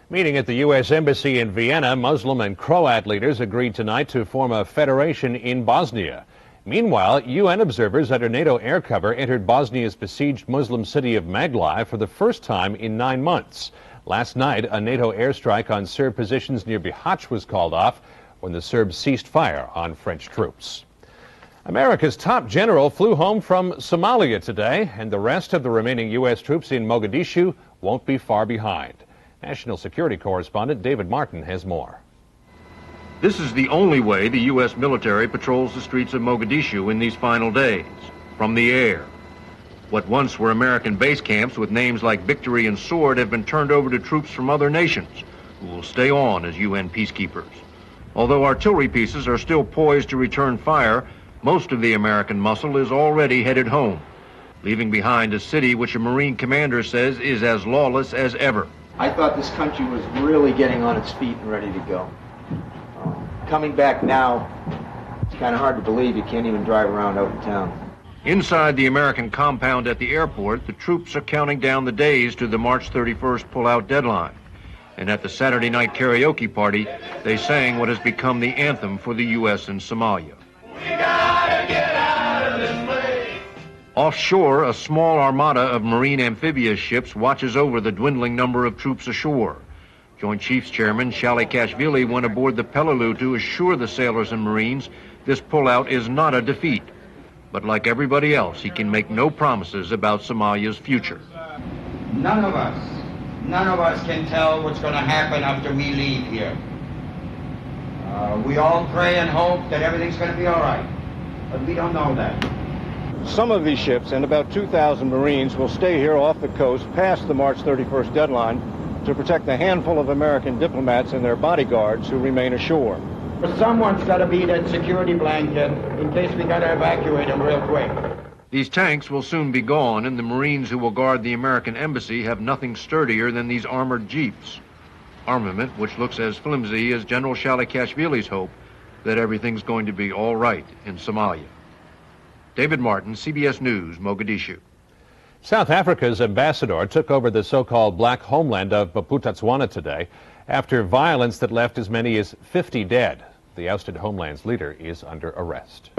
Meeting at the U.S. Embassy in Vienna, Muslim and Croat leaders agreed tonight to form a federation in Bosnia. Meanwhile, UN observers under NATO air cover entered Bosnia's besieged Muslim city of Magli for the first time in 9 months. Last night, a NATO airstrike on Serb positions near Bihać was called off when the Serbs ceased fire on French troops. America's top general flew home from Somalia today, and the rest of the remaining U.S. troops in Mogadishu won't be far behind. National Security Correspondent David Martin has more. This is the only way the U.S. military patrols the streets of Mogadishu in these final days, from the air. What once were American base camps with names like Victory and Sword have been turned over to troops from other nations who will stay on as UN peacekeepers. Although artillery pieces are still poised to return fire, most of the American muscle is already headed home, leaving behind a city which a Marine commander says is as lawless as ever. I thought this country was really getting on its feet and ready to go. Coming back now, it's kind of hard to believe you can't even drive around out in town. Inside the American compound at the airport, the troops are counting down the days to the March 31st pull-out deadline. And at the Saturday night karaoke party, they sang what has become the anthem for the U.S. in Somalia. We gotta get out of this place. Offshore, a small armada of Marine amphibious ships watches over the dwindling number of troops ashore. Joint Chiefs Chairman Shalikashvili went aboard the Peleliu to assure the sailors and Marines this pullout is not a defeat. But like everybody else, he can make no promises about Somalia's future. None of us can tell what's going to happen after we leave here. We all pray and hope that everything's going to be all right, but we don't know that. Some of these ships and about 2,000 Marines will stay here off the coast past the March 31st deadline to protect the handful of American diplomats and their bodyguards who remain ashore. Someone's got to be that security blanket in case we got to evacuate them real quick. These tanks will soon be gone, and the Marines who will guard the American embassy have nothing sturdier than these armored jeeps. Armament which looks as flimsy as General Shalikashvili's hope that everything's going to be all right in Somalia. David Martin, CBS News, Mogadishu. South Africa's ambassador took over the so-called black homeland of Bophuthatswana today after violence that left as many as 50 dead. The ousted homeland's leader is under arrest.